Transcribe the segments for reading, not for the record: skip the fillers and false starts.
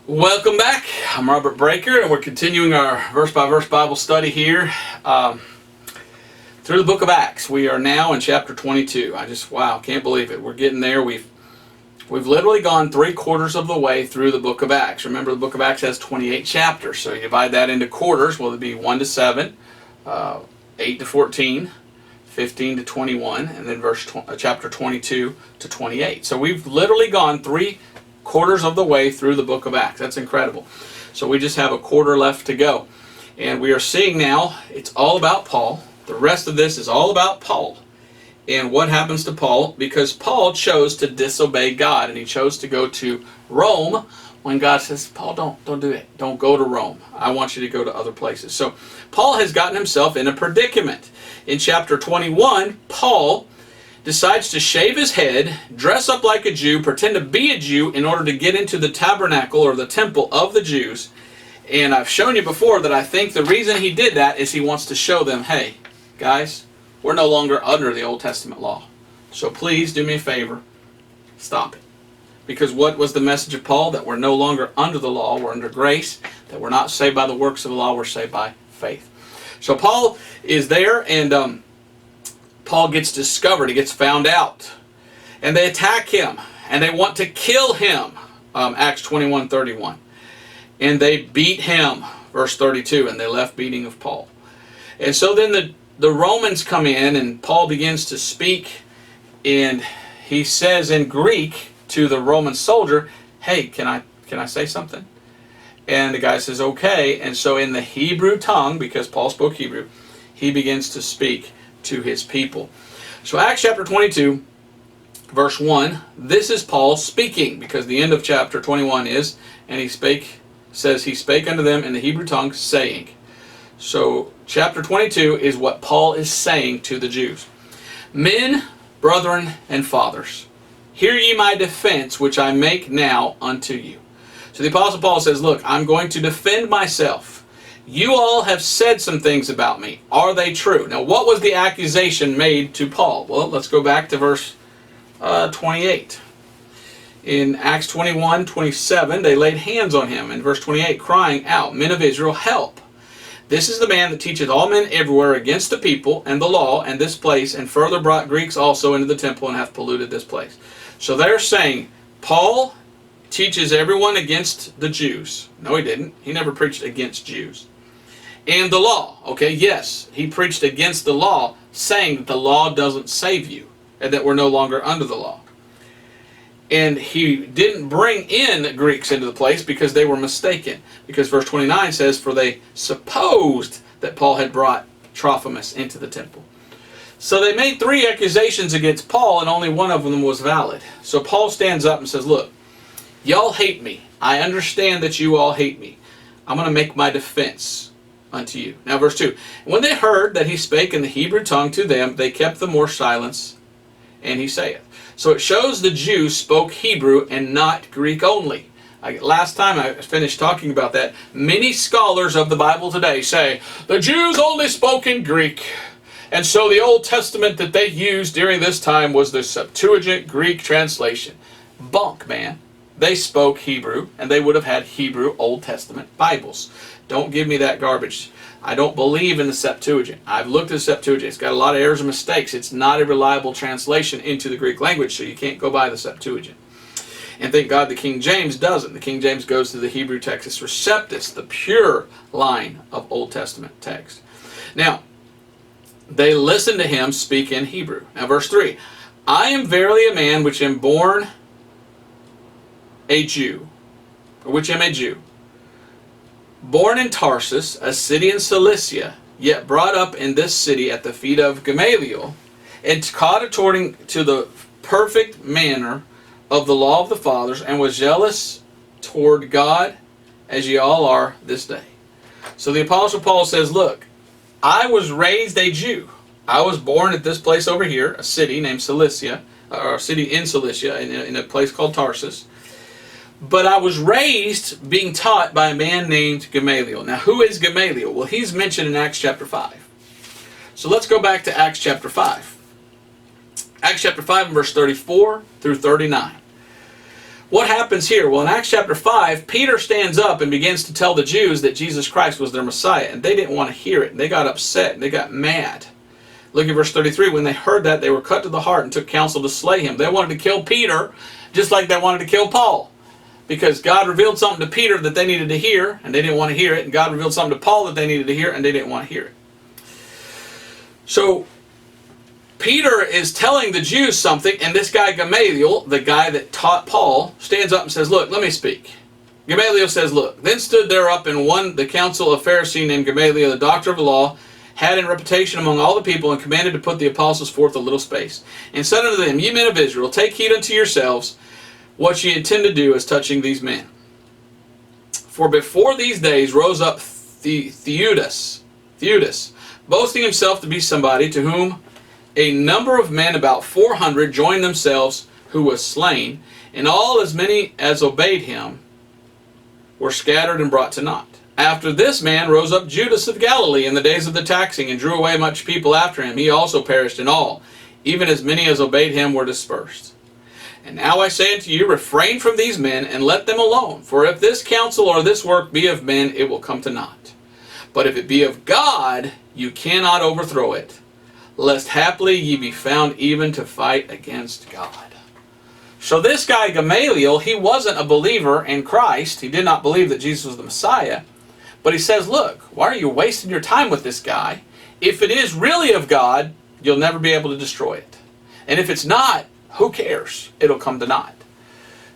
Welcome back. I'm Robert Breaker, and we're continuing our verse-by-verse Bible study here through the book of Acts. We are now in chapter 22. Wow, can't believe it. We're getting there. We've literally gone 3/4 of the way through the book of Acts. Remember, the book of Acts has 28 chapters, so you divide that into quarters. Well, it'd be 1 to 7, 8 to 14, 15 to 21, and then chapter 22 to 28. So we've literally gone 3/4 of the way through the book of Acts. That's incredible. So we just have a quarter left to go. And we are seeing now, it's all about Paul. The rest of this is all about Paul. And what happens to Paul? Because Paul chose to disobey God, and he chose to go to Rome when God says, Paul, don't do it. Don't go to Rome. I want you to go to other places. So Paul has gotten himself in a predicament. In chapter 21, Paul decides to shave his head, dress up like a Jew, pretend to be a Jew in order to get into the tabernacle or the temple of the Jews. And I've shown you before that I think the reason he did that is he wants to show them, hey, guys, we're no longer under the Old Testament law. So please do me a favor, stop it. Because what was the message of Paul? That we're no longer under the law, we're under grace, that we're not saved by the works of the law, we're saved by faith. So Paul is there, and Paul gets discovered, he gets found out, and they attack him, and they want to kill him, Acts 21:31, and they beat him, verse 32, and they left beating of Paul. And so then the Romans come in, and Paul begins to speak, and he says in Greek to the Roman soldier, hey, can I say something? And the guy says, okay. And so in the Hebrew tongue, because Paul spoke Hebrew, he begins to speak to his people. So Acts chapter 22, verse 1, this is Paul speaking, because the end of chapter 21 is, and he spake unto them in the Hebrew tongue, saying. So chapter 22 is what Paul is saying to the Jews. Men, brethren, and fathers, hear ye my defense, which I make now unto you. So the Apostle Paul says, look, I'm going to defend myself. You all have said some things about me. Are they true? Now, what was the accusation made to Paul? Well, let's go back to verse 28. In Acts 21:27, they laid hands on him. In verse 28, crying out, Men of Israel, help! This is the man that teacheth all men everywhere against the people and the law and this place, and further brought Greeks also into the temple and hath polluted this place. So they're saying, Paul teaches everyone against the Jews. No, he didn't. He never preached against Jews. And the law. Okay, yes, he preached against the law, saying that the law doesn't save you, and that we're no longer under the law. And he didn't bring in Greeks into the place because they were mistaken. Because verse 29 says, for they supposed that Paul had brought Trophimus into the temple. So they made 3 accusations against Paul, and only one of them was valid. So Paul stands up and says, look, y'all hate me. I understand that you all hate me. I'm going to make my defense unto you. Now verse 2. When they heard that he spake in the Hebrew tongue to them, they kept the more silence, and he saith. So it shows the Jews spoke Hebrew and not Greek only. Last time I finished talking about that, many scholars of the Bible today say, the Jews only spoke in Greek. And so the Old Testament that they used during this time was the Septuagint Greek translation. Bunk, man. They spoke Hebrew, and they would have had Hebrew Old Testament Bibles. Don't give me that garbage. I don't believe in the Septuagint. I've looked at the Septuagint. It's got a lot of errors and mistakes. It's not a reliable translation into the Greek language, so you can't go by the Septuagint. And thank God the King James doesn't. The King James goes to the Hebrew Textus Receptus, the pure line of Old Testament text. Now, they listened to him speak in Hebrew. Now, verse 3. I am verily a man which am born a Jew, or which am a Jew, born in Tarsus, a city in Cilicia, yet brought up in this city at the feet of Gamaliel, and taught according to the perfect manner of the law of the fathers, and was zealous toward God, as ye all are this day. So the Apostle Paul says, look, I was raised a Jew. I was born at this place over here, a city named Cilicia, or a city in Cilicia, in a place called Tarsus. But I was raised being taught by a man named Gamaliel. Now, who is Gamaliel? Well, he's mentioned in Acts chapter 5. So let's go back to Acts chapter 5. Acts chapter 5 and verse 34 through 39. what happens here? Well, in Acts chapter 5, Peter stands up and begins to tell the Jews that Jesus Christ was their Messiah, and they didn't want to hear it, and they got upset, and they got mad. Look at verse 33. When they heard that, they were cut to the heart and took counsel to slay him. They wanted to kill Peter just like they wanted to kill Paul, because God revealed something to Peter that they needed to hear, and they didn't want to hear it, and God revealed something to Paul that they needed to hear, and they didn't want to hear it. So Peter is telling the Jews something, and this guy Gamaliel, the guy that taught Paul, stands up and says, look, let me speak. Gamaliel says, look, then stood there up in one the council of Pharisee named Gamaliel, the doctor of the law, had in reputation among all the people, and commanded to put the apostles forth a little space, and said unto them, Ye men of Israel, take heed unto yourselves what ye intend to do as touching these men. For before these days rose up Theudas, boasting himself to be somebody, to whom a number of men, about 400, joined themselves, who was slain, and all as many as obeyed him were scattered and brought to naught. After this man rose up Judas of Galilee in the days of the taxing, and drew away much people after him. He also perished in all, even as many as obeyed him were dispersed. And now I say unto you, refrain from these men, and let them alone. For if this counsel or this work be of men, it will come to naught. But if it be of God, you cannot overthrow it, lest haply ye be found even to fight against God. So this guy Gamaliel, he wasn't a believer in Christ. He did not believe that Jesus was the Messiah. But he says, look, why are you wasting your time with this guy? If it is really of God, you'll never be able to destroy it. And if it's not, who cares? It'll come to naught.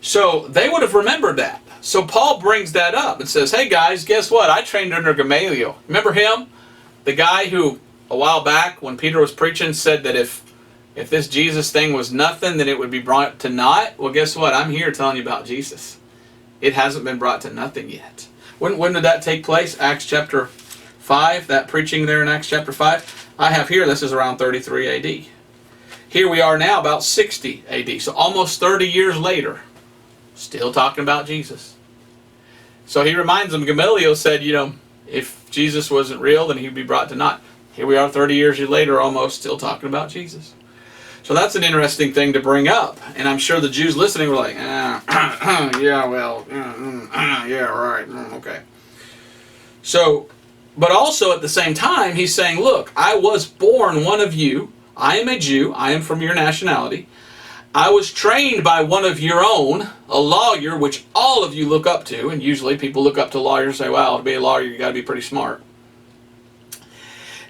So they would have remembered that. So Paul brings that up and says, hey guys, guess what? I trained under Gamaliel. Remember him? The guy who, a while back, when Peter was preaching, said that if this Jesus thing was nothing, then it would be brought to naught. Well, guess what? I'm here telling you about Jesus. It hasn't been brought to nothing yet. When did that take place? Acts chapter 5, that preaching there in Acts chapter 5. I have here, this is around 33 AD. Here we are now, about 60 AD. So almost 30 years later, still talking about Jesus. So he reminds them, Gamaliel said, if Jesus wasn't real, then he'd be brought to naught. Here we are 30 years later, almost still talking about Jesus. So that's an interesting thing to bring up. And I'm sure the Jews listening were like, yeah, well, yeah, right, okay. So, but also at the same time, he's saying, look, I was born one of you. I am a Jew. I am from your nationality. I was trained by one of your own, a lawyer, which all of you look up to. And usually people look up to lawyers and say, well, to be a lawyer, you got to be pretty smart.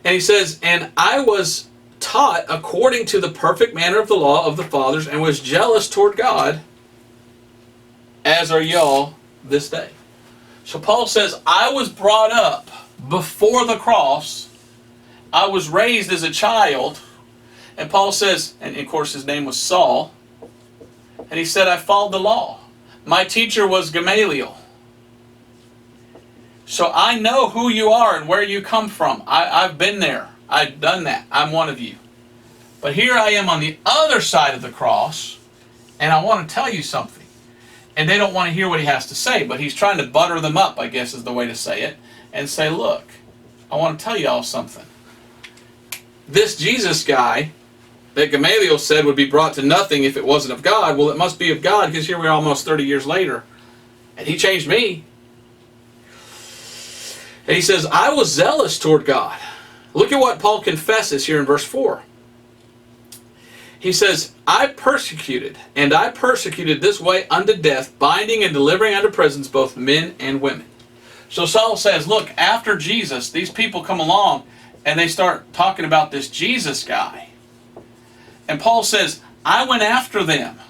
And he says, and I was taught according to the perfect manner of the law of the fathers, and was jealous toward God, as are y'all this day. So Paul says, I was brought up before the cross. I was raised as a child. And Paul says, and of course his name was Saul, and he said, I followed the law. My teacher was Gamaliel. So I know who you are and where you come from. I've been there. I've done that. I'm one of you. But here I am on the other side of the cross, and I want to tell you something. And they don't want to hear what he has to say, but he's trying to butter them up, I guess is the way to say it, and say, look, I want to tell you all something. This Jesus guy that Gamaliel said would be brought to nothing if it wasn't of God, well, it must be of God, because here we are almost 30 years later, and he changed me. And he says, I was zealous toward God. Look at what Paul confesses here in verse 4. He says, I persecuted this way unto death, binding and delivering unto prisons both men and women. So Saul says, look, after Jesus, these people come along and they start talking about this Jesus guy. And Paul says, I went after them.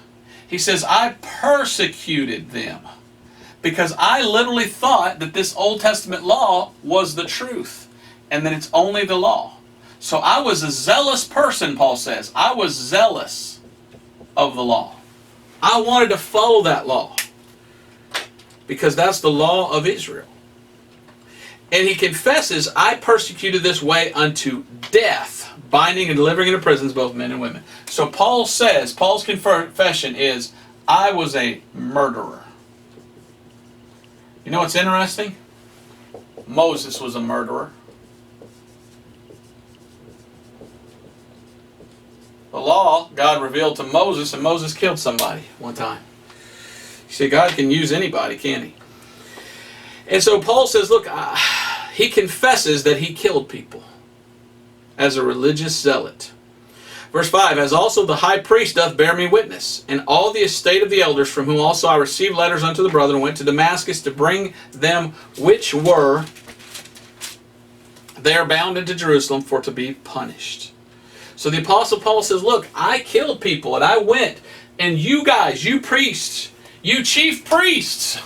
He says, I persecuted them. Because I literally thought that this Old Testament law was the truth. And that it's only the law. So I was a zealous person, Paul says. I was zealous of the law. I wanted to follow that law. Because that's the law of Israel. And he confesses, I persecuted this way unto death, binding and delivering into prisons both men and women. So Paul says, Paul's confession is, I was a murderer. You know what's interesting? Moses was a murderer. The law, God revealed to Moses, and Moses killed somebody one time. You see, God can use anybody, can't he? And so Paul says, look, he confesses that he killed people as a religious zealot. Verse 5, as also the high priest doth bear me witness, and all the estate of the elders, from whom also I received letters unto the brethren, went to Damascus to bring them which were there bound into Jerusalem for to be punished. So the Apostle Paul says, look, I killed people, and I went, and you guys, you priests, you chief priests,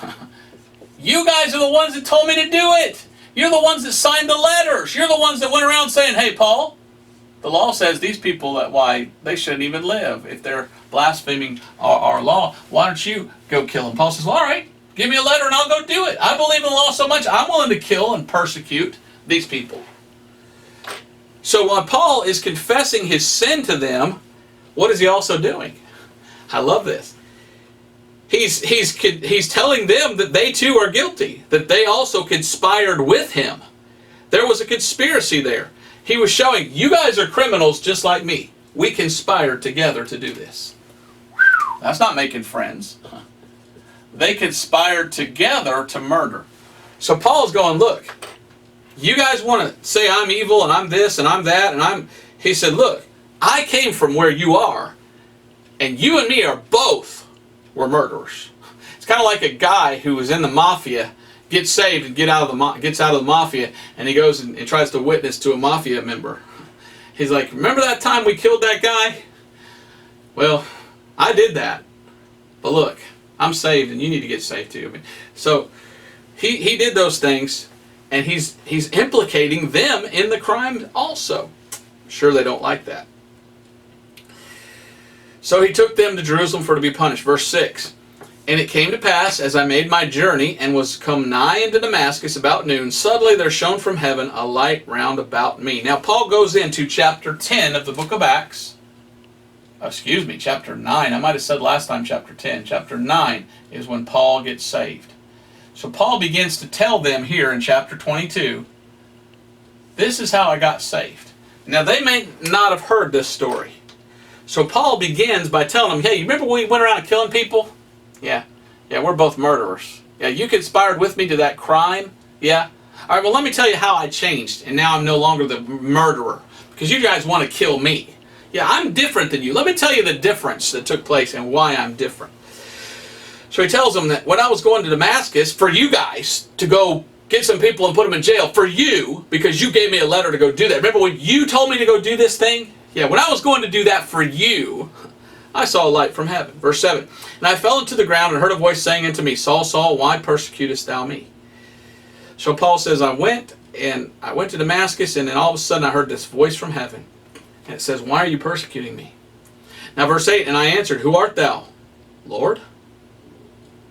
you guys are the ones that told me to do it. You're the ones that signed the letters. You're the ones that went around saying, hey, Paul, the law says these people, that why they shouldn't even live if they're blaspheming our law. Why don't you go kill them? Paul says, well, all right, give me a letter and I'll go do it. I believe in the law so much, I'm willing to kill and persecute these people. So while Paul is confessing his sin to them, what is he also doing? I love this. He's telling them that they too are guilty, that they also conspired with him. There was a conspiracy there. He was showing, you guys are criminals just like me. We conspired together to do this. That's not making friends. They conspired together to murder. So Paul's going, look, you guys want to say I'm evil and I'm this and I'm that and he said, look, I came from where you are, and you and me are both were murderers. It's kind of like a guy who was in the mafia, gets saved and gets out of the mafia, and he goes and tries to witness to a mafia member. He's like, remember that time we killed that guy? Well, I did that. But look, I'm saved and you need to get saved too. I mean, so he did those things, and he's implicating them in the crime also. I'm sure they don't like that. So he took them to Jerusalem for to be punished. Verse 6. And it came to pass, as I made my journey, and was come nigh into Damascus about noon, suddenly there shone from heaven a light round about me. Now Paul goes into chapter 10 of the book of Acts. Chapter 9. I might have said last time chapter 10. Chapter 9 is when Paul gets saved. So Paul begins to tell them here in chapter 22, this is how I got saved. Now they may not have heard this story. So Paul begins by telling them, hey, you remember when we went around killing people? Yeah, we're both murderers. Yeah, you conspired with me to that crime? Yeah. All right, well, let me tell you how I changed, and now I'm no longer the murderer, because you guys want to kill me. Yeah, I'm different than you. Let me tell you the difference that took place and why I'm different. So he tells them that when I was going to Damascus for you guys to go get some people and put them in jail, for you, because you gave me a letter to go do that. Remember when you told me to go do this thing? Yeah, when I was going to do that for you, I saw a light from heaven. Verse 7. And I fell into the ground and heard a voice saying unto me, Saul, Saul, why persecutest thou me? So Paul says, I went to Damascus, and then all of a sudden I heard this voice from heaven. And it says, why are you persecuting me? Now verse 8, and I answered, who art thou, Lord?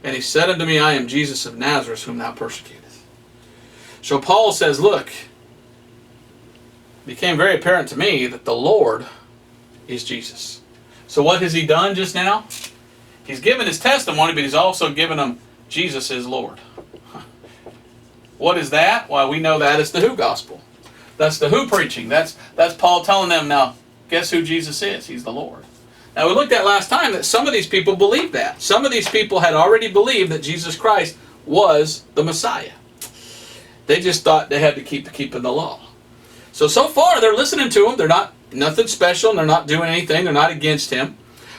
And he said unto me, I am Jesus of Nazareth, whom thou persecutest. So Paul says, look, it became very apparent to me that the Lord is Jesus. So what has he done just now? He's given his testimony, but he's also given them Jesus is Lord. What is that? Well, we know that is the who gospel. That's the who preaching. That's Paul telling them, now, guess who Jesus is? He's the Lord. Now, we looked at last time that some of these people believed that. Some of these people had already believed that Jesus Christ was the Messiah. They just thought they had to keep keeping the law. So far, they're listening to him. They're not nothing special, and they're not doing anything. They're not against him.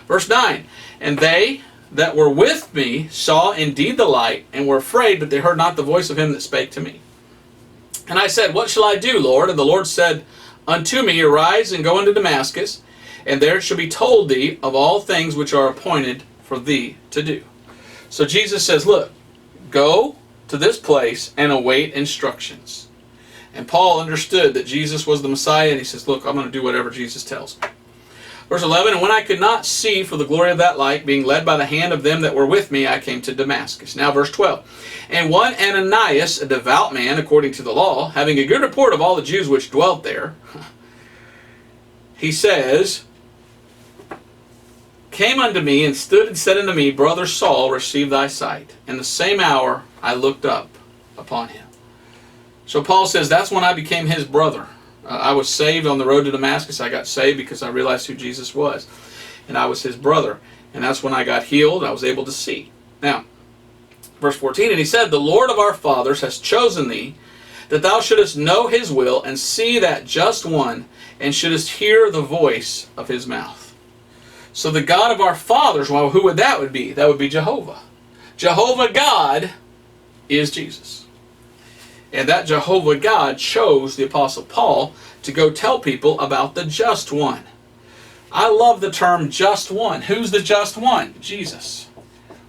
Verse 9, and they that were with me saw indeed the light, and were afraid, but they heard not the voice of him that spake to me. And I said, what shall I do, Lord? And the Lord said unto me, arise and go into Damascus, and there shall be told thee of all things which are appointed for thee to do. So Jesus says, look, go to this place and await instructions. And Paul understood that Jesus was the Messiah, and he says, look, I'm going to do whatever Jesus tells me. Verse 11, and when I could not see for the glory of that light, being led by the hand of them that were with me, I came to Damascus. Now verse 12, and one Ananias, a devout man according to the law, having a good report of all the Jews which dwelt there, he says, came unto me and stood and said unto me, Brother Saul, receive thy sight. And the same hour I looked up upon him. So Paul says that's when I became his brother. I was saved on the road to Damascus. I got saved because I realized who Jesus was. And I was his brother. And that's when I got healed. I was able to see. Now, verse 14, and he said, the Lord of our fathers has chosen thee, that thou shouldest know his will, and see that just one, and shouldest hear the voice of his mouth. So the God of our fathers, well, who would that be? That would be Jehovah. Jehovah God is Jesus. And that Jehovah God chose the Apostle Paul to go tell people about the just one. I love the term just one. Who's the just one? Jesus.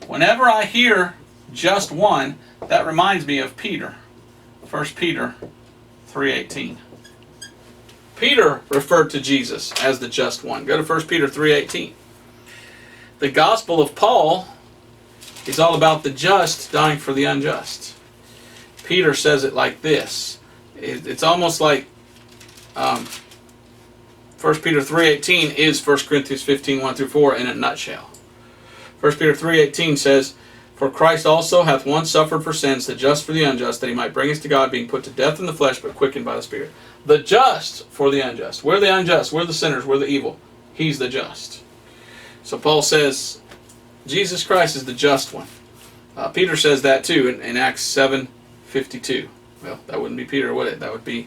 Whenever I hear just one, that reminds me of Peter. 1 Peter 3:18. Peter referred to Jesus as the just one. Go to 1 Peter 3:18. The gospel of Paul is all about the just dying for the unjust. Peter says it like this. It's almost like 1 Peter 3:18 is 1 Corinthians 15:1-4 in a nutshell. 1 Peter 3:18 says, for Christ also hath once suffered for sins, the just for the unjust, that he might bring us to God, being put to death in the flesh, but quickened by the Spirit. The just for the unjust. We're the unjust. We're the sinners. We're the evil. He's the just. So Paul says, Jesus Christ is the just one. Peter says that too in Acts 7:52. Well, that wouldn't be Peter, would it? That would be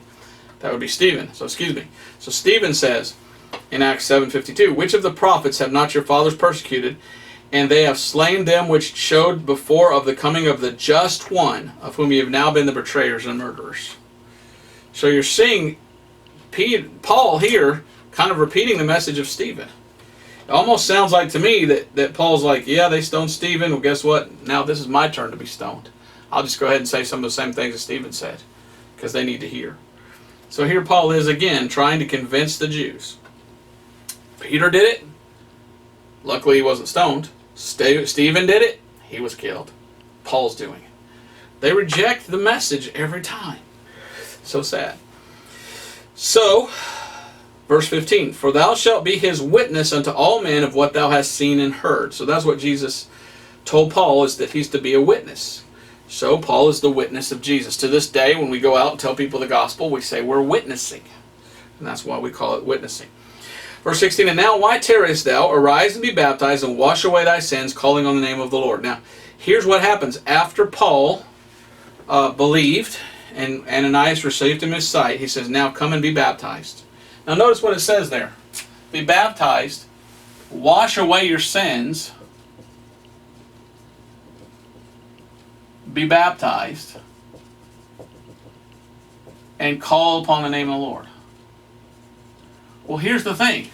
Stephen. So excuse me. So Stephen says in Acts 7:52, which of the prophets have not your fathers persecuted? And they have slain them which showed before of the coming of the just one, of whom ye have now been the betrayers and murderers. So you're seeing Paul here kind of repeating the message of Stephen. It almost sounds like to me that Paul's like, yeah, they stoned Stephen. Well, guess what? Now this is my turn to be stoned. I'll just go ahead and say some of the same things that Stephen said, because they need to hear. So here Paul is again trying to convince the Jews. Peter did it. Luckily he wasn't stoned. Stephen did it. He was killed. Paul's doing it. They reject the message every time. So sad. So, verse 15, for thou shalt be his witness unto all men of what thou hast seen and heard. So that's what Jesus told Paul, is that he's to be a witness. So Paul is the witness of Jesus. To this day, when we go out and tell people the gospel, we say we're witnessing. And that's why we call it witnessing. Verse 16, and now why tarriest thou? Arise and be baptized and wash away thy sins, calling on the name of the Lord. Now, here's what happens. After Paul believed and Ananias received him his sight, he says, now come and be baptized. Now notice what it says there. Be baptized, wash away your sins, be baptized, and call upon the name of the Lord. Well, here's the thing.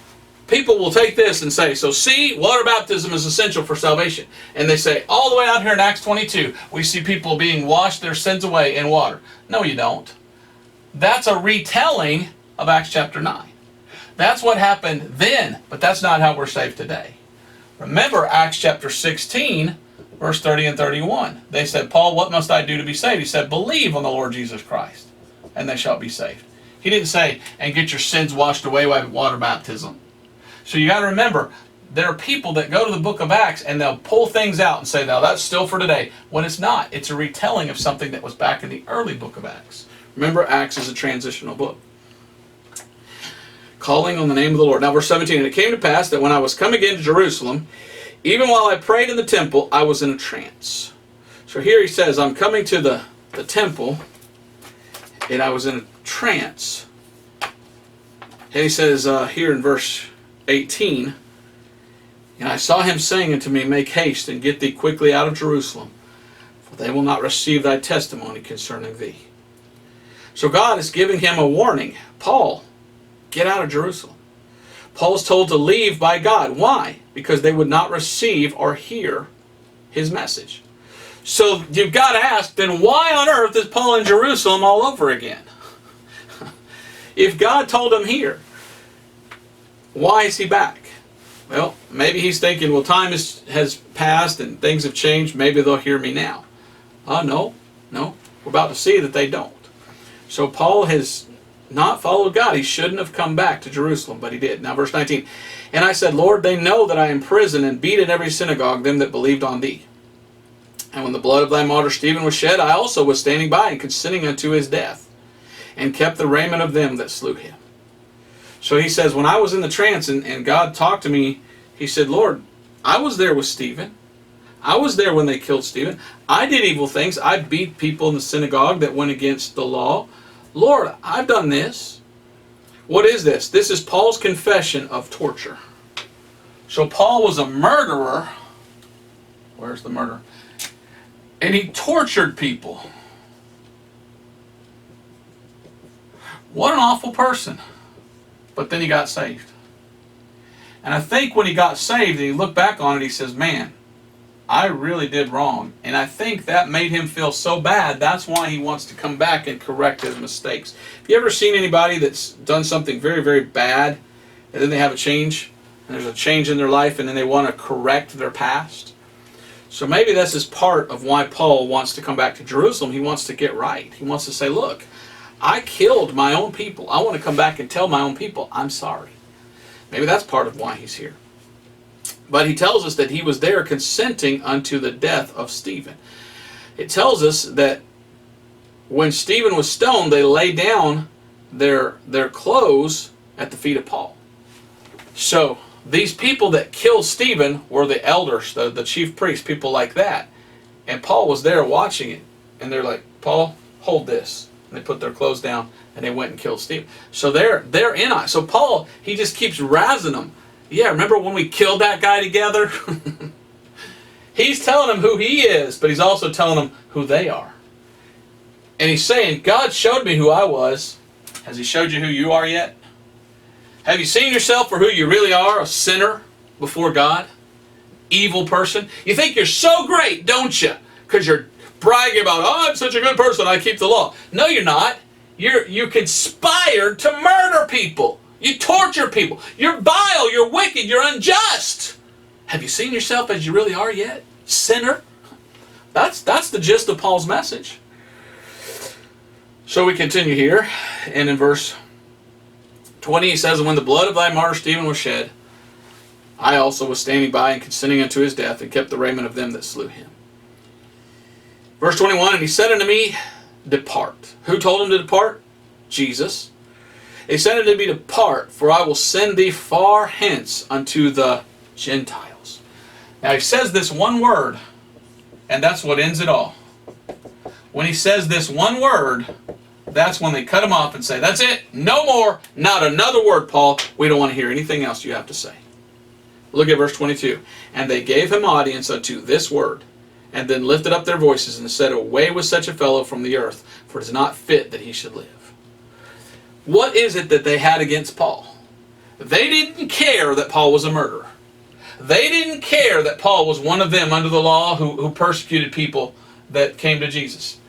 People will take this and say, so see, water baptism is essential for salvation. And they say, all the way out here in Acts 22, we see people being washed their sins away in water. No, you don't. That's a retelling of Acts chapter 9. That's what happened then, but that's not how we're saved today. Remember Acts chapter 16, verse 30 and 31. They said, Paul, what must I do to be saved? He said, believe on the Lord Jesus Christ, and they shall be saved. He didn't say, and get your sins washed away by water baptism. So you got to remember, there are people that go to the book of Acts and they'll pull things out and say, now that's still for today. When it's not. It's a retelling of something that was back in the early book of Acts. Remember, Acts is a transitional book. Calling on the name of the Lord. Now verse 17, and it came to pass that when I was come again to Jerusalem, even while I prayed in the temple, I was in a trance. So here he says, I'm coming to the temple, and I was in a trance. And he says here in verse 18, and I saw him saying unto me, make haste and get thee quickly out of Jerusalem, for they will not receive thy testimony concerning thee. So God is giving him a warning. Paul, get out of Jerusalem. Paul's told to leave by God. Why? Because they would not receive or hear his message. So you've got to ask, then why on earth is Paul in Jerusalem all over again? If God told him here, why is he back? Well, maybe he's thinking, well, time has passed and things have changed. Maybe they'll hear me now. No. We're about to see that they don't. So Paul has not followed God. He shouldn't have come back to Jerusalem, but he did. Now verse 19, and I said, Lord, they know that I am in prison and beat in every synagogue them that believed on thee. And when the blood of thy martyr Stephen was shed, I also was standing by and consenting unto his death, and kept the raiment of them that slew him. So he says, when I was in the trance and God talked to me, he said, Lord, I was there with Stephen. I was there when they killed Stephen. I did evil things. I beat people in the synagogue that went against the law. Lord, I've done this. What is this? This is Paul's confession of torture. So Paul was a murderer. Where's the murderer? And he tortured people. What an awful person. But then he got saved. And I think when he got saved and he looked back on it, he says, man, I really did wrong. And I think that made him feel so bad, that's why he wants to come back and correct his mistakes. Have you ever seen anybody that's done something very, very bad, and then they have a change, and there's a change in their life, and then they want to correct their past? So maybe this is part of why Paul wants to come back to Jerusalem. He wants to get right. He wants to say, look, I killed my own people. I want to come back and tell my own people, I'm sorry. Maybe that's part of why he's here. But he tells us that he was there consenting unto the death of Stephen. It tells us that when Stephen was stoned, they laid down their clothes at the feet of Paul. So these people that killed Stephen were the elders, the chief priests, people like that. And Paul was there watching it. And they're like, Paul, hold this. And they put their clothes down and they went and killed Stephen. So they're in on it. So Paul, he just keeps razzing them. Yeah, remember when we killed that guy together? He's telling them who he is, but he's also telling them who they are. And he's saying, God showed me who I was. Has he showed you who you are yet? Have you seen yourself for who you really are? A sinner before God? Evil person? You think you're so great, don't you? Because you're bragging about, oh, I'm such a good person, I keep the law. No, you're not. You conspired to murder people. You torture people. You're vile, you're wicked, you're unjust. Have you seen yourself as you really are yet? Sinner? That's the gist of Paul's message. So we continue here, and in verse 20 he says, and when the blood of thy martyr Stephen was shed, I also was standing by and consenting unto his death, and kept the raiment of them that slew him. Verse 21, and he said unto me, depart. Who told him to depart? Jesus. He said unto me, depart, for I will send thee far hence unto the Gentiles. Now he says this one word, and that's what ends it all. When he says this one word, that's when they cut him off and say, that's it, no more, not another word, Paul. We don't want to hear anything else you have to say. Look at verse 22. And they gave him audience unto this word, and then lifted up their voices and said, away with such a fellow from the earth, for it is not fit that he should live. What is it that they had against Paul? They didn't care that Paul was a murderer. They didn't care that Paul was one of them under the law who persecuted people that came to Jesus.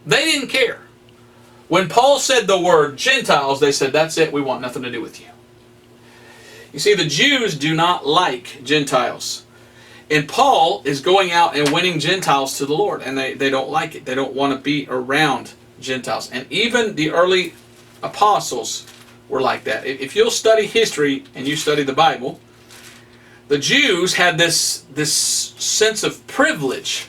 They didn't care. When Paul said the word Gentiles, they said, that's it, we want nothing to do with you. You see, the Jews do not like Gentiles. And Paul is going out and winning Gentiles to the Lord, and they don't like it. They don't want to be around Gentiles. And even the early apostles were like that. If you'll study history and you study the Bible, the Jews had this sense of privilege.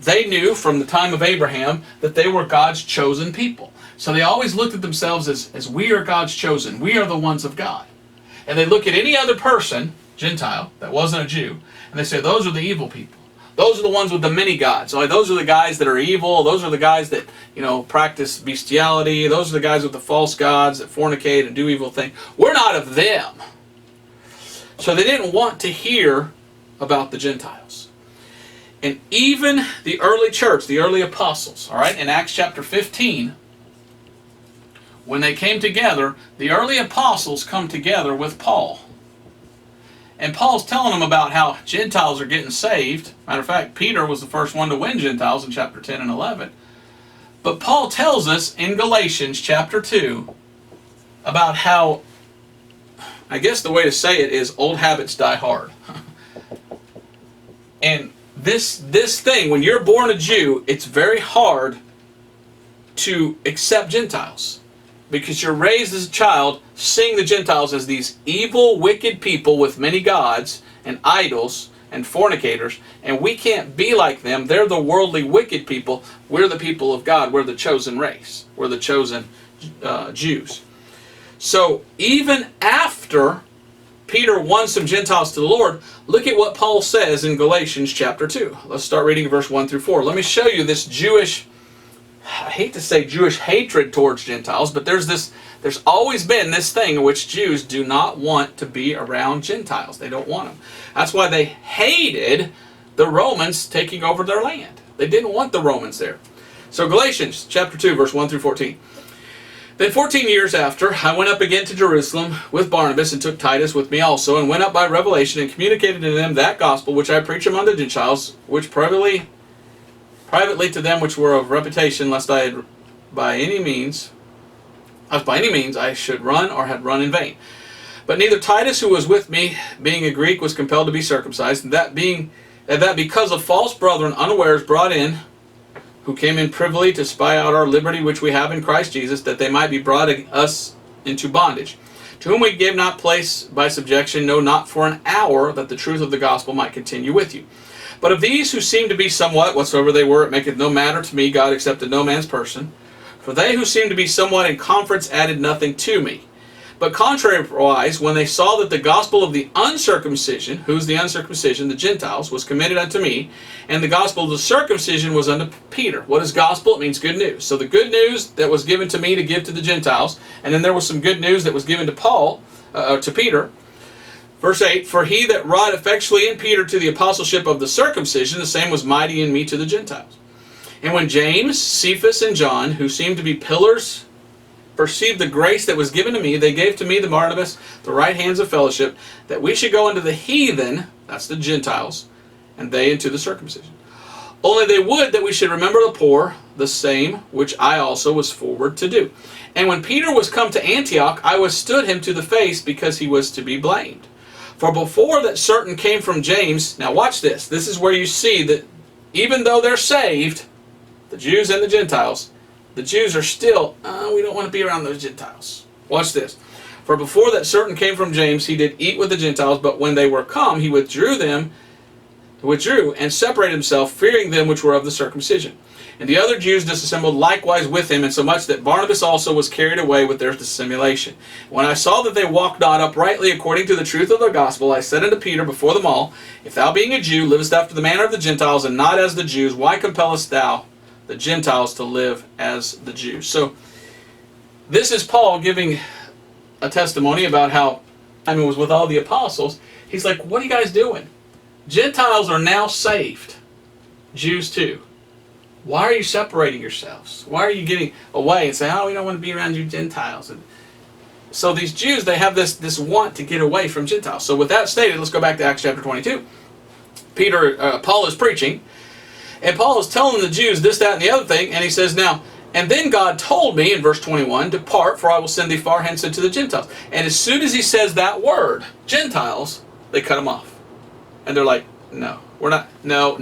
They knew from the time of Abraham that they were God's chosen people. So they always looked at themselves as we are God's chosen. We are the ones of God. And they look at any other person, Gentile, that wasn't a Jew, and they say, those are the evil people. Those are the ones with the many gods. Those are the guys that are evil. Those are the guys that, practice bestiality. Those are the guys with the false gods that fornicate and do evil things. We're not of them. So they didn't want to hear about the Gentiles. And even the early church, the early apostles, all right, in Acts chapter 15, when they came together, the early apostles come together with Paul. And Paul's telling them about how Gentiles are getting saved. Matter of fact, Peter was the first one to win Gentiles in chapter 10 and 11. But Paul tells us in Galatians chapter 2 about how, I guess the way to say it is, old habits die hard. And this thing, when you're born a Jew, it's very hard to accept Gentiles. Because you're raised as a child seeing the Gentiles as these evil, wicked people with many gods and idols and fornicators, and we can't be like them. They're the worldly, wicked people. We're the people of God. We're the chosen race. We're the chosen Jews. So even after Peter won some Gentiles to the Lord, look at what Paul says in Galatians chapter 2. Let's start reading verse 1 through 4. Let me show you this Jewish, I hate to say Jewish hatred towards Gentiles, but there's always been this thing in which Jews do not want to be around Gentiles. They don't want them. That's why they hated the Romans taking over their land. They didn't want the Romans there. So Galatians chapter 2, verse 1 through 14. Then 14 years after, I went up again to Jerusalem with Barnabas, and took Titus with me also, and went up by revelation, and communicated to them that gospel which I preach among the Gentiles, which privately to them which were of reputation, lest I had by any means I should run or had run in vain. But neither Titus, who was with me, being a Greek, was compelled to be circumcised, and that because of false brethren unawares brought in, who came in privily to spy out our liberty which we have in Christ Jesus, that they might be brought us into bondage, to whom we gave not place by subjection, no, not for an hour, that the truth of the gospel might continue with you. But of these who seemed to be somewhat, whatsoever they were, it maketh no matter to me, God accepted no man's person. For they who seemed to be somewhat in conference added nothing to me. But contrariwise, when they saw that the gospel of the uncircumcision, who's the uncircumcision? The Gentiles, was committed unto me, and the gospel of the circumcision was unto Peter. What is gospel? It means good news. So the good news that was given to me to give to the Gentiles, and then there was some good news that was given to Paul, to Peter. Verse 8, for he that wrought effectually in Peter to the apostleship of the circumcision, the same was mighty in me to the Gentiles. And when James, Cephas, and John, who seemed to be pillars, perceived the grace that was given to me, they gave to me, the Barnabas, the right hands of fellowship, that we should go unto the heathen, that's the Gentiles, and they into the circumcision. Only they would that we should remember the poor, the same which I also was forward to do. And when Peter was come to Antioch, I withstood him to the face, because he was to be blamed. For before that certain came from James, now watch this, this is where you see that even though they're saved, the Jews and the Gentiles, the Jews are still, we don't want to be around those Gentiles. Watch this. For before that certain came from James, he did eat with the Gentiles, but when they were come, he withdrew and separated himself, fearing them which were of the circumcision. And the other Jews disassembled likewise with him, insomuch that Barnabas also was carried away with their dissimulation. When I saw that they walked not uprightly according to the truth of the gospel, I said unto Peter before them all, if thou being a Jew livest after the manner of the Gentiles, and not as the Jews, why compellest thou the Gentiles to live as the Jews? So this is Paul giving a testimony about how, it was with all the apostles. He's like, what are you guys doing? Gentiles are now saved. Jews too. Why are you separating yourselves? Why are you getting away and saying, we don't want to be around you Gentiles? And so these Jews, they have this want to get away from Gentiles. So with that stated, let's go back to Acts chapter 22. Paul is preaching, and Paul is telling the Jews this, that, and the other thing, and he says, now, and then God told me, in verse 21, depart, for I will send thee far hence unto the Gentiles. And as soon as he says that word, Gentiles, they cut him off. And they're like, no, we're not, no,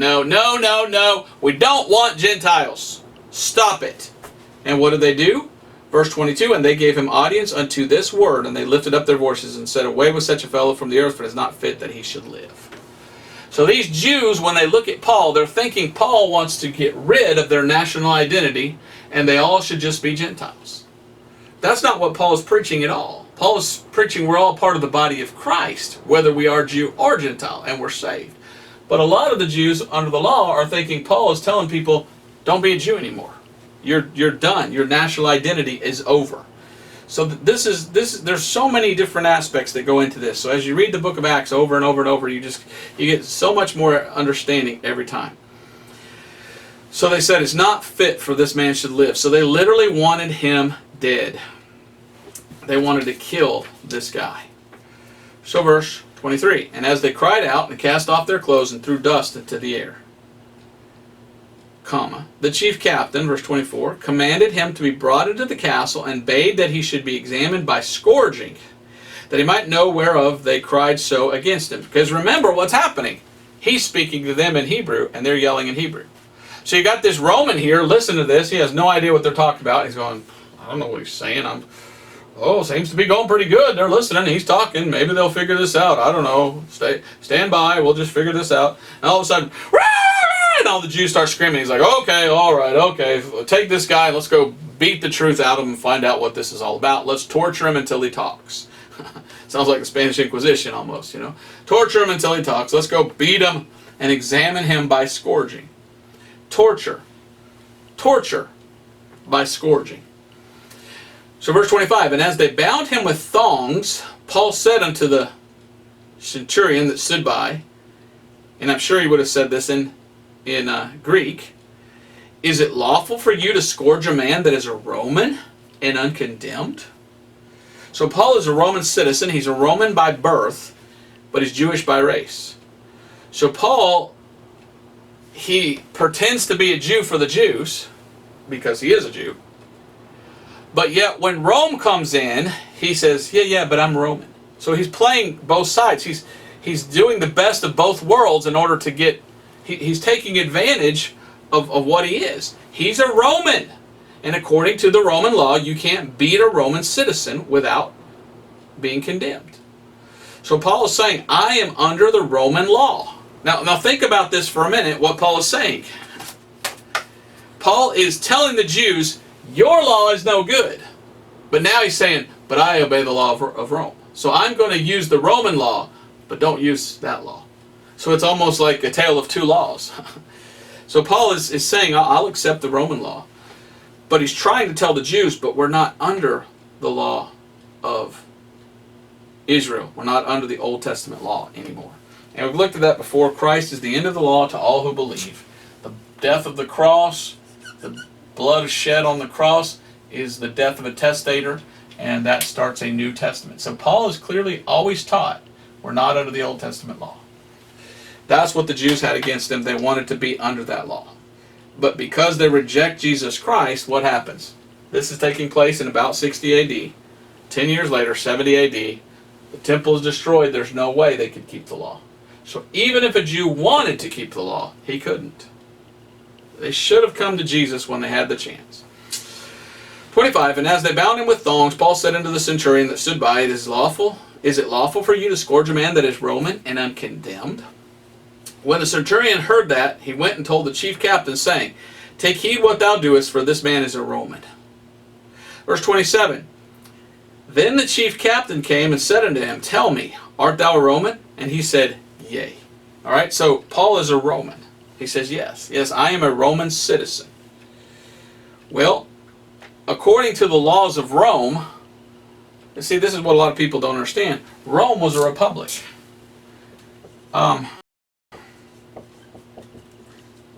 we don't want Gentiles. Stop it. And what did they do? Verse 22, and they gave him audience unto this word, and they lifted up their voices and said, away with such a fellow from the earth, for it is not fit that he should live. So these Jews, when they look at Paul, they're thinking Paul wants to get rid of their national identity, and they all should just be Gentiles. That's not what Paul is preaching at all. Paul is preaching we're all part of the body of Christ, whether we are Jew or Gentile, and we're saved. But a lot of the Jews under the law are thinking Paul is telling people, don't be a Jew anymore. You're done. Your national identity is over. So there's so many different aspects that go into this. So as you read the book of Acts over and over and over, you get so much more understanding every time. So they said it's not fit for this man should live. So they literally wanted him dead. They wanted to kill this guy. So verse 23, and as they cried out and cast off their clothes and threw dust into the air, the chief captain, verse 24, commanded him to be brought into the castle and bade that he should be examined by scourging, that he might know whereof they cried so against him. Because remember what's happening. He's speaking to them in Hebrew, and they're yelling in Hebrew. So you got this Roman here, listen to this, he has no idea what they're talking about. He's going, I don't know what he's saying. Seems to be going pretty good. They're listening, he's talking, maybe they'll figure this out. I don't know. Stand by, we'll just figure this out. And all of a sudden, and all the Jews start screaming. He's like, okay, all right, okay, take this guy, let's go beat the truth out of him and find out what this is all about. Let's torture him until he talks. Sounds like the Spanish Inquisition almost, you know. Torture him until he talks. Let's go beat him and examine him by scourging. Torture. Torture by scourging. So verse 25, and as they bound him with thongs, Paul said unto the centurion that stood by, and I'm sure he would have said this in Greek, is it lawful for you to scourge a man that is a Roman and uncondemned? So Paul is a Roman citizen. He's a Roman by birth, but he's Jewish by race. So Paul, he pretends to be a Jew for the Jews, because he is a Jew. But yet when Rome comes in, he says, yeah, but I'm Roman. So he's playing both sides. He's doing the best of both worlds in order to get, he's taking advantage of what he is. He's a Roman. And according to the Roman law, you can't beat a Roman citizen without being condemned. So Paul is saying, I am under the Roman law. Now think about this for a minute, what Paul is saying. Paul is telling the Jews, your law is no good. But now he's saying, but I obey the law of Rome. So I'm going to use the Roman law, but don't use that law. So it's almost like a tale of two laws. So Paul is saying, I'll accept the Roman law. But he's trying to tell the Jews, but we're not under the law of Israel. We're not under the Old Testament law anymore. And we've looked at that before. Christ is the end of the law to all who believe. The death of the cross, the blood shed on the cross, is the death of a testator, and that starts a New Testament. So Paul has clearly always taught we're not under the Old Testament law. That's what the Jews had against them. They wanted to be under that law. But because they reject Jesus Christ, what happens? This is taking place in about 60 AD. 10 years later, 70 AD, the temple is destroyed. There's no way they could keep the law. So even if a Jew wanted to keep the law, he couldn't. They should have come to Jesus when they had the chance. 25, and as they bound him with thongs, Paul said unto the centurion that stood by, is it lawful for you to scourge a man that is Roman and uncondemned? When the centurion heard that, he went and told the chief captain, saying, take heed what thou doest, for this man is a Roman. Verse 27, then the chief captain came and said unto him, tell me, art thou a Roman? And he said, yea. All right, so Paul is a Roman. He says, yes, I am a Roman citizen. Well, according to the laws of Rome, see, this is what a lot of people don't understand. Rome was a republic.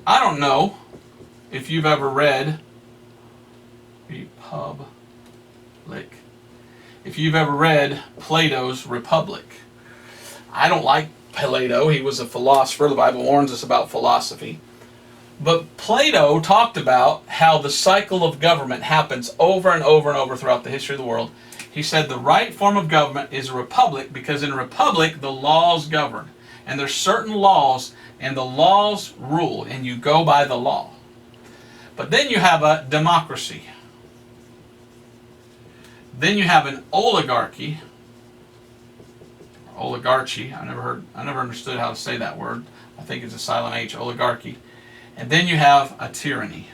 I don't know if you've ever read Republic. If you've ever read Plato's Republic. I don't like Plato. He was a philosopher. The Bible warns us about philosophy. But Plato talked about how the cycle of government happens over and over and over throughout the history of the world. He said the right form of government is a republic, because in a republic the laws govern. And there's certain laws, and the laws rule, and you go by the law. But then you have a democracy. Then you have an oligarchy. Oligarchy. I never understood how to say that word. I think it's a silent H, oligarchy. And then you have a tyranny.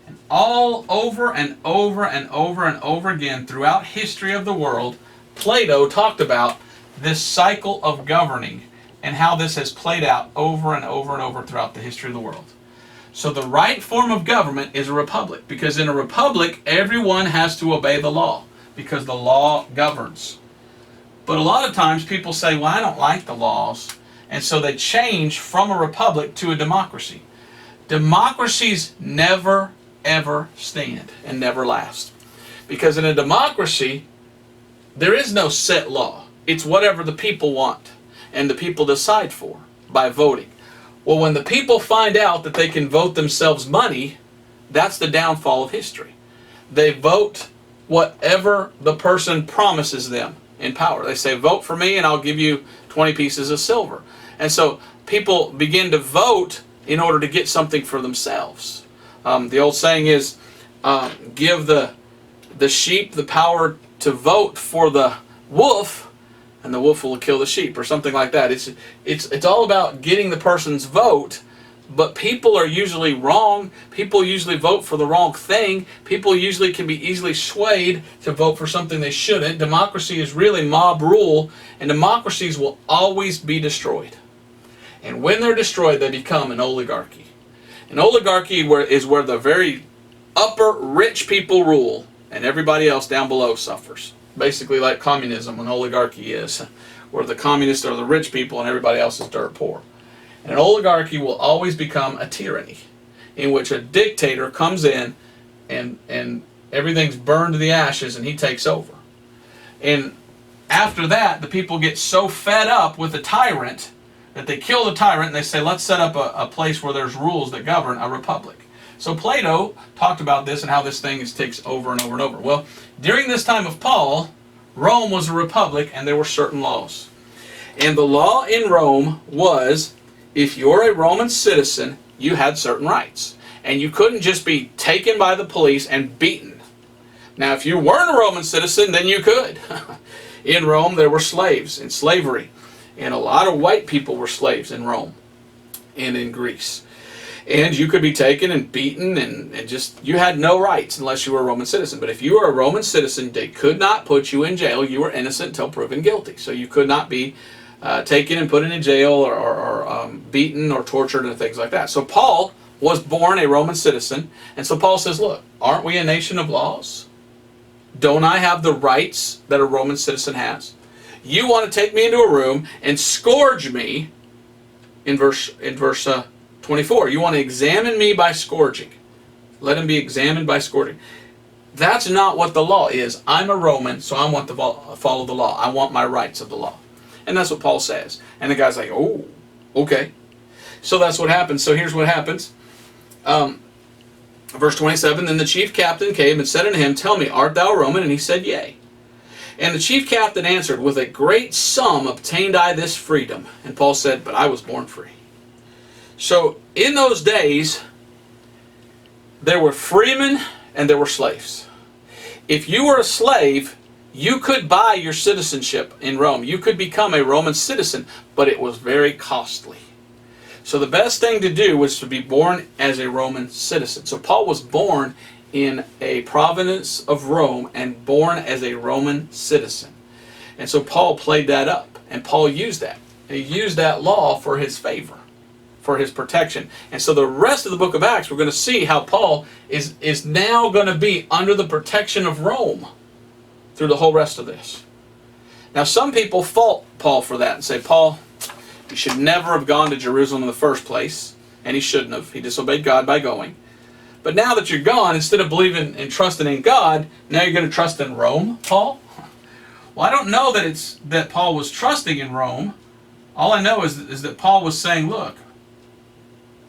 And all over and over and over and over again throughout history of the world, Plato talked about this cycle of governing and how this has played out over and over and over throughout the history of the world. So the right form of government is a republic, because in a republic everyone has to obey the law, because the law governs. But a lot of times people say, well, I don't like the laws, and so they change from a republic to a democracy. Democracies never ever stand and never last, because in a democracy there is no set law. It's whatever the people want and the people decide for by voting. Well, when the people find out that they can vote themselves money, that's the downfall of history. They vote whatever the person promises them in power. They say, vote for me and I'll give you 20 pieces of silver. And so people begin to vote in order to get something for themselves. The old saying is, give the sheep the power to vote for the wolf, and the wolf will kill the sheep, or something like that. It's all about getting the person's vote But people are usually wrong. People usually vote for the wrong thing. People usually can be easily swayed to vote for something they shouldn't. Democracy is really mob rule, and democracies will always be destroyed. And when they're destroyed, they become an oligarchy. An oligarchy is where the very upper rich people rule, and everybody else down below suffers. Basically like communism, an oligarchy is, where the communists are the rich people and everybody else is dirt poor. And an oligarchy will always become a tyranny, in which a dictator comes in and everything's burned to the ashes and he takes over. And after that, the people get so fed up with the tyrant that they kill the tyrant and they say, let's set up a place where there's rules that govern a republic. So Plato talked about this and how this thing takes over and over and over. Well, during this time of Paul, Rome was a republic and there were certain laws. And the law in Rome was, if you're a Roman citizen, you had certain rights. And you couldn't just be taken by the police and beaten. Now, if you weren't a Roman citizen, then you could. In Rome, there were slaves in slavery. And a lot of white people were slaves in Rome and in Greece. And you could be taken and beaten and just, you had no rights unless you were a Roman citizen. But if you were a Roman citizen, they could not put you in jail. You were innocent until proven guilty. So you could not be taken and put in jail or beaten or tortured and things like that. So Paul was born a Roman citizen. And so Paul says, look, aren't we a nation of laws? Don't I have the rights that a Roman citizen has? You want to take me into a room and scourge me in verse 24. You want to examine me by scourging. Let him be examined by scourging. That's not what the law is. I'm a Roman, so I want to follow the law. I want my rights of the law. And that's what Paul says. And the guy's like, oh, okay. So that's what happens. So here's what happens. Verse 27, then the chief captain came and said unto him, tell me, art thou a Roman? And he said, yea. And the chief captain answered, with a great sum obtained I this freedom. And Paul said, but I was born free. So in those days, there were freemen and there were slaves. If you were a slave, you could buy your citizenship in Rome. You could become a Roman citizen, but it was very costly. So the best thing to do was to be born as a Roman citizen. So Paul was born in a province of Rome and born as a Roman citizen. And so Paul played that up, and Paul used that. He used that law for his favor, for his protection. And so the rest of the book of Acts, we're going to see how Paul is now going to be under the protection of Rome through the whole rest of this. Now some people fault Paul for that and say, Paul, you should never have gone to Jerusalem in the first place, and he shouldn't have. He disobeyed God by going. But now that you're gone, instead of believing and trusting in God, now you're going to trust in Rome, Paul? Well, I don't know that Paul was trusting in Rome. All I know is that Paul was saying, look,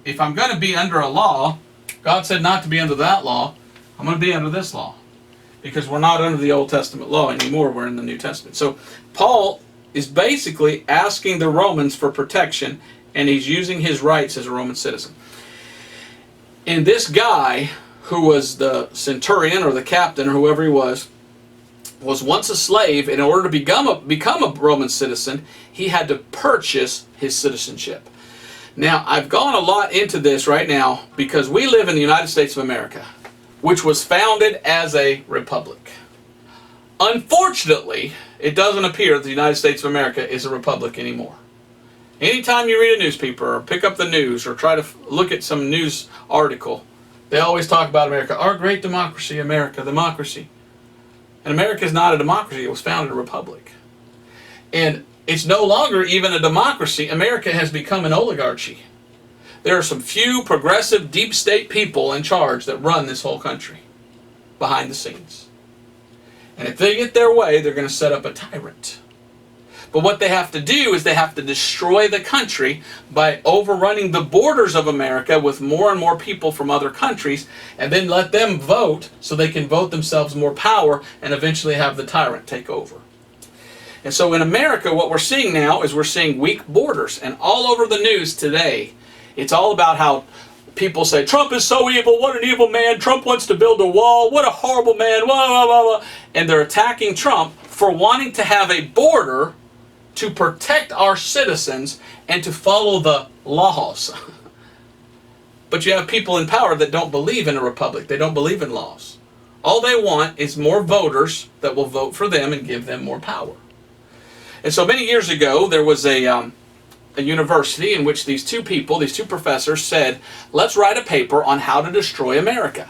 if I'm going to be under a law, God said not to be under that law, I'm going to be under this law. Because we're not under the Old Testament law anymore, we're in the New Testament. So Paul is basically asking the Romans for protection, and he's using his rights as a Roman citizen. And this guy, who was the centurion or the captain or whoever he was once a slave. In order to become a Roman citizen, he had to purchase his citizenship. Now, I've gone a lot into this right now because we live in the United States of America, which was founded as a republic. Unfortunately, it doesn't appear that the United States of America is a republic anymore. Anytime you read a newspaper or pick up the news or try to look at some news article, they always talk about America. Our great democracy, America, democracy. And America is not a democracy. It was founded a republic. And it's no longer even a democracy. America has become an oligarchy. There are some few progressive deep state people in charge that run this whole country behind the scenes. And if they get their way, they're going to set up a tyrant. But what they have to do is they have to destroy the country by overrunning the borders of America with more and more people from other countries, and then let them vote so they can vote themselves more power and eventually have the tyrant take over. And so in America, what we're seeing now is we're seeing weak borders. And all over the news today, it's all about how people say, Trump is so evil, what an evil man, Trump wants to build a wall, what a horrible man, blah, blah, blah, blah. And they're attacking Trump for wanting to have a border to protect our citizens and to follow the laws. But you have people in power that don't believe in a republic. They don't believe in laws. All they want is more voters that will vote for them and give them more power. And so many years ago, there was a university in which these two professors said, let's write a paper on how to destroy America.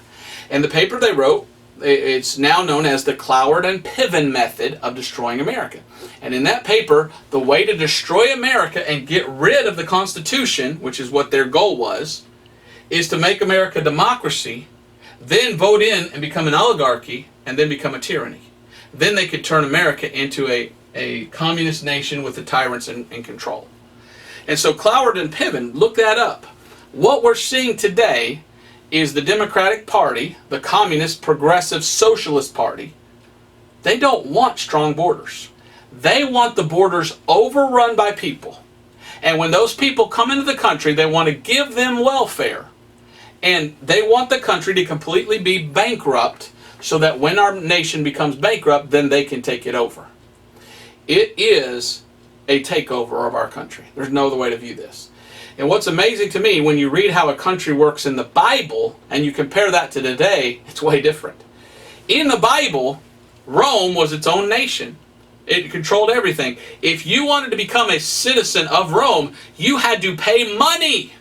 And the paper they wrote, it's now known as the Cloward and Piven method of destroying America. And in that paper, the way to destroy America and get rid of the Constitution, which is what their goal was, is to make America a democracy, then vote in and become an oligarchy, and then become a tyranny. Then they could turn America into a communist nation with the tyrants in control. And so Cloward and Piven, look that up. What we're seeing today is the Democratic Party, the Communist Progressive Socialist Party. They don't want strong borders. They want the borders overrun by people. And when those people come into the country, they want to give them welfare. And they want the country to completely be bankrupt so that when our nation becomes bankrupt, then they can take it over. It is a takeover of our country. There's no other way to view this. And what's amazing to me, when you read how a country works in the Bible and you compare that to today, it's way different. In the Bible, Rome was its own nation. It controlled everything. If you wanted to become a citizen of Rome, you had to pay money.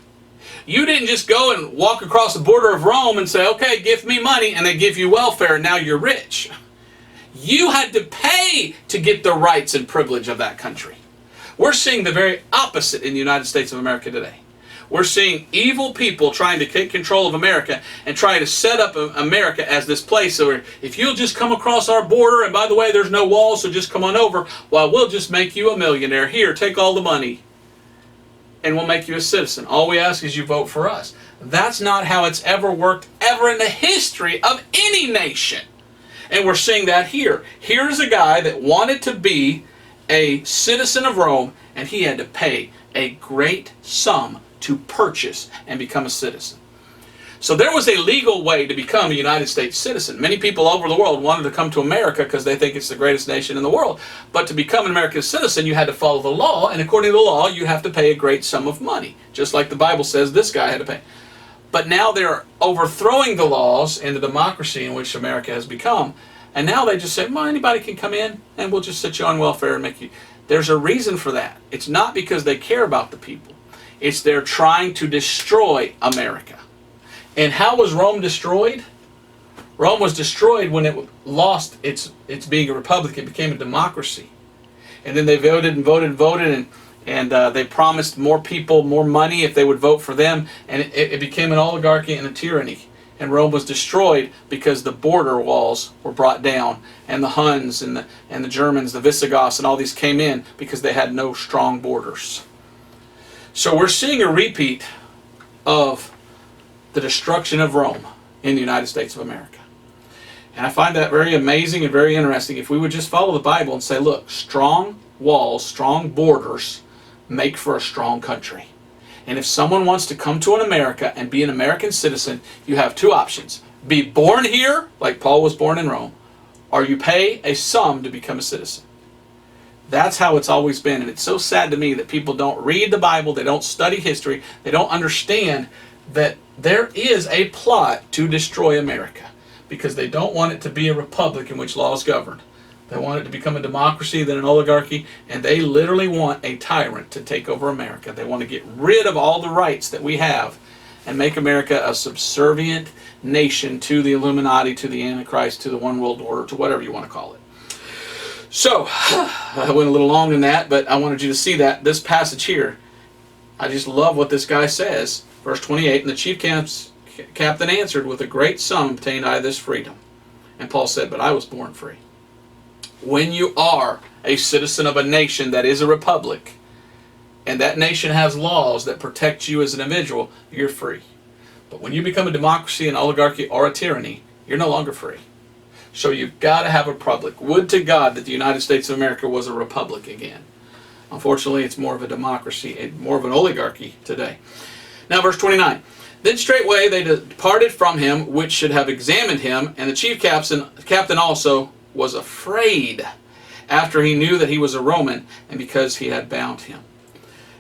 You didn't just go and walk across the border of Rome and say, okay, give me money, and they give you welfare, and now you're rich. You had to pay to get the rights and privilege of that country. We're seeing the very opposite in the United States of America today. We're seeing evil people trying to take control of America and trying to set up America as this place where if you'll just come across our border, and by the way, there's no walls, so just come on over, well, we'll just make you a millionaire. Here, take all the money, and we'll make you a citizen. All we ask is you vote for us. That's not how it's ever worked ever in the history of any nation. And we're seeing that here. Here's a guy that wanted to be a citizen of Rome, and he had to pay a great sum to purchase and become a citizen. So there was a legal way to become a United States citizen. Many people all over the world wanted to come to America because they think it's the greatest nation in the world. But to become an American citizen, you had to follow the law, and according to the law, you have to pay a great sum of money, just like the Bible says this guy had to pay. But now they're overthrowing the laws and the democracy in which America has become. And now they just say, well, anybody can come in and we'll just set you on welfare and make you. There's a reason for that. It's not because they care about the people. It's they're trying to destroy America. And how was Rome destroyed? Rome was destroyed when it lost its being a republic. It became a democracy. And then they voted and voted and voted, and they promised more people more money if they would vote for them. And it became an oligarchy and a tyranny. And Rome was destroyed because the border walls were brought down, and the Huns and the Germans, the Visigoths, and all these came in because they had no strong borders. So we're seeing a repeat of the destruction of Rome in the United States of America. And I find that very amazing and very interesting. If we would just follow the Bible and say, look, strong walls, strong borders make for a strong country. And if someone wants to come to America and be an American citizen, you have two options. Be born here, like Paul was born in Rome, or you pay a sum to become a citizen. That's how it's always been. And it's so sad to me that people don't read the Bible, they don't study history, they don't understand that there is a plot to destroy America because they don't want it to be a republic in which law is governed. They want it to become a democracy, then an oligarchy, and they literally want a tyrant to take over America. They want to get rid of all the rights that we have and make America a subservient nation to the Illuminati, to the Antichrist, to the One World Order, to whatever you want to call it. So, I went a little long in that, but I wanted you to see that. This passage here, I just love what this guy says. Verse 28, and the chief captain answered, with a great sum obtained I this freedom. And Paul said, but I was born free. When you are a citizen of a nation that is a republic, and that nation has laws that protect you as an individual, you're free. But when you become a democracy, an oligarchy, or a tyranny, you're no longer free. So you've got to have a republic. Would to God that the United States of America was a republic again. Unfortunately, it's more of a democracy, more of an oligarchy today. Now, verse 29. Then straightway they departed from him, which should have examined him, and the chief captain also was afraid, after he knew that he was a Roman, and because he had bound him.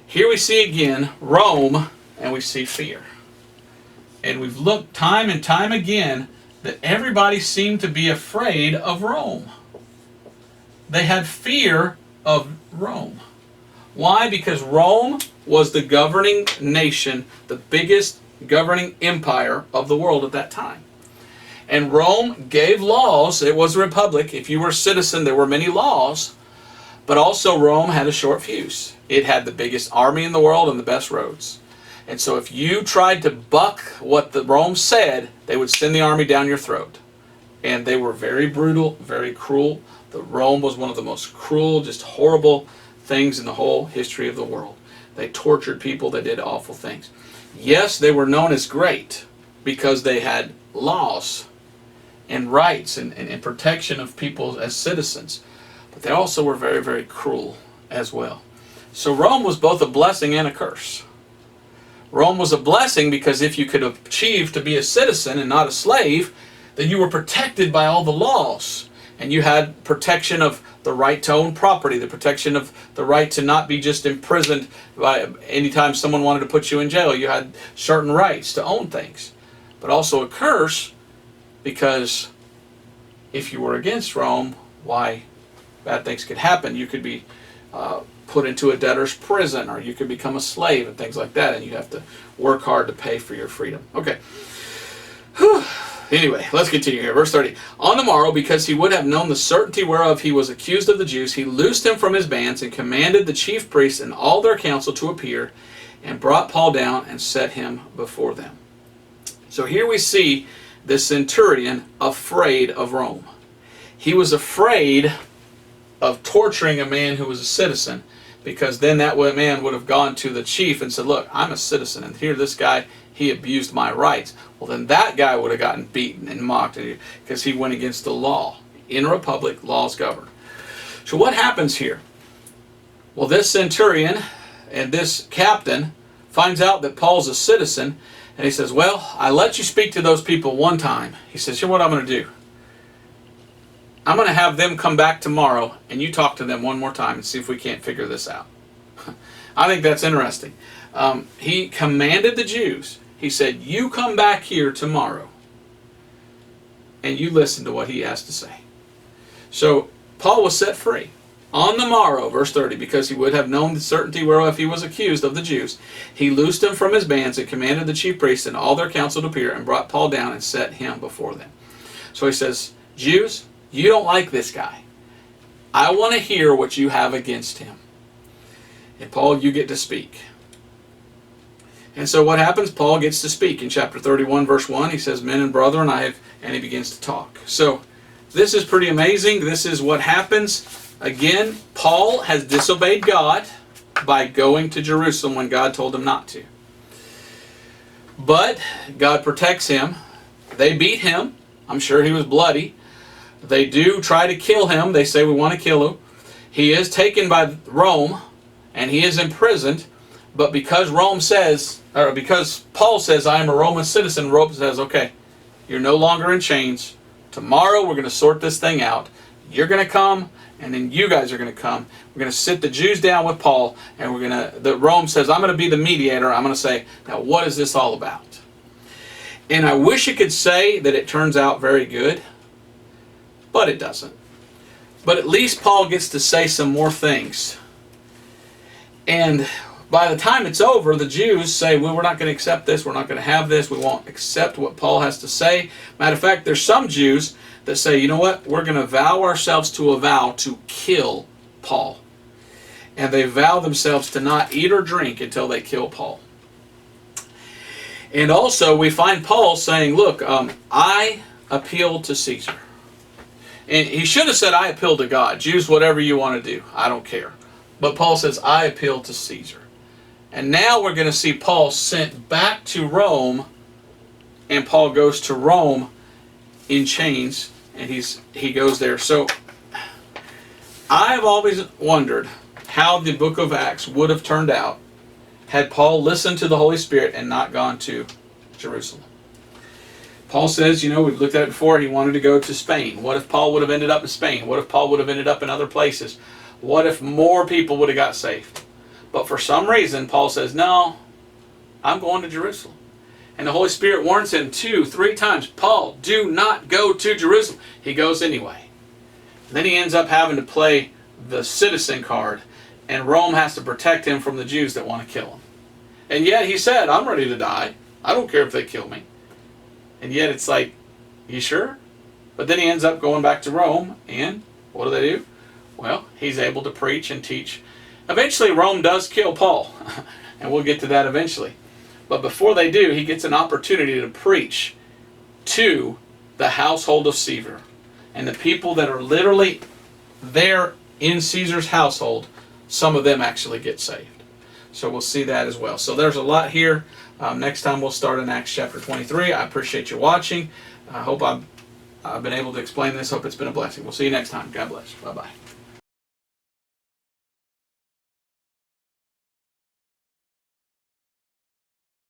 Here we see again Rome, and we see fear. And we've looked time and time again that everybody seemed to be afraid of Rome. They had fear of Rome. Why? Because Rome was the governing nation, the biggest governing empire of the world at that time. And Rome gave laws. It was a republic. If you were a citizen, there were many laws. But also Rome had a short fuse. It had the biggest army in the world and the best roads. And so if you tried to buck what the Rome said, they would send the army down your throat. And they were very brutal, very cruel. The Rome was one of the most cruel, just horrible things in the whole history of the world. They tortured people. They did awful things. Yes, they were known as great because they had laws and rights and protection of people as citizens. But they also were very, very cruel as well. So Rome was both a blessing and a curse. Rome was a blessing because if you could achieve to be a citizen and not a slave, then you were protected by all the laws. And you had protection of the right to own property, the protection of the right to not be just imprisoned by anytime someone wanted to put you in jail. You had certain rights to own things. But also a curse because if you were against Rome, why, bad things could happen. You could be put into a debtor's prison, or you could become a slave and things like that, and you have to work hard to pay for your freedom. Okay. Whew. Anyway, let's continue here. Verse 30. On the morrow, because he would have known the certainty whereof he was accused of the Jews, he loosed him from his bands and commanded the chief priests and all their council to appear, and brought Paul down and set him before them. So here we see the centurion afraid of Rome. He was afraid of torturing a man who was a citizen, because then that man would have gone to the chief and said, look, I'm a citizen, and here this guy, he abused my rights. Well, then that guy would have gotten beaten and mocked because he went against the law. In a republic, laws govern. So what happens here? Well, this centurion and this captain finds out that Paul's a citizen, and he says, well, I let you speak to those people one time. He says, here's what I'm going to do. I'm going to have them come back tomorrow, and you talk to them one more time and see if we can't figure this out. I think that's interesting. He commanded the Jews. He said, you come back here tomorrow, and you listen to what he has to say. So Paul was set free. On the morrow, verse 30, because he would have known the certainty whereof he was accused of the Jews, he loosed him from his bands and commanded the chief priests and all their council to appear, and brought Paul down and set him before them. So he says, Jews, you don't like this guy. I want to hear what you have against him. And Paul, you get to speak. And so what happens? Paul gets to speak. In chapter 31, verse 1, he says, men and brethren, and he begins to talk. So this is pretty amazing. This is what happens. Again, Paul has disobeyed God by going to Jerusalem when God told him not to. But God protects him. They beat him. I'm sure he was bloody. They do try to kill him. They say, we want to kill him. He is taken by Rome, and he is imprisoned. But because because Paul says, I am a Roman citizen, Rome says, okay, you're no longer in chains. Tomorrow we're going to sort this thing out. You're going to come, and then you guys are going to come. We're going to sit the Jews down with Paul, and Rome says, I'm going to be the mediator. I'm going to say, now what is this all about? And I wish it could say that it turns out very good, but it doesn't. But at least Paul gets to say some more things. And by the time it's over, the Jews say, well, we're not going to accept this. We're not going to have this. We won't accept what Paul has to say. Matter of fact, there's some Jews that say, you know what? We're going to vow ourselves to a vow to kill Paul. And they vow themselves to not eat or drink until they kill Paul. And also, we find Paul saying, look, I appeal to Caesar. And he should have said, I appeal to God. Jews, whatever you want to do, I don't care. But Paul says, I appeal to Caesar. And now we're going to see Paul sent back to Rome. And Paul goes to Rome in chains. And he goes there. So I've always wondered how the book of Acts would have turned out had Paul listened to the Holy Spirit and not gone to Jerusalem. Paul says, we've looked at it before, he wanted to go to Spain. What if Paul would have ended up in Spain? What if Paul would have ended up in other places? What if more people would have got saved? But for some reason, Paul says, no, I'm going to Jerusalem. And the Holy Spirit warns him 2, 3 times, Paul, do not go to Jerusalem. He goes anyway. Then he ends up having to play the citizen card, and Rome has to protect him from the Jews that want to kill him. And yet he said, I'm ready to die. I don't care if they kill me. And yet it's like, you sure? But then he ends up going back to Rome, and what do they do? Well, he's able to preach and teach. Eventually Rome does kill Paul, and we'll get to that eventually. But before they do, he gets an opportunity to preach to the household of Caesar. And the people that are literally there in Caesar's household, some of them actually get saved. So we'll see that as well. So there's a lot here. Next time we'll start in Acts chapter 23. I appreciate you watching. I hope I've been able to explain this. Hope it's been a blessing. We'll see you next time. God bless. Bye-bye.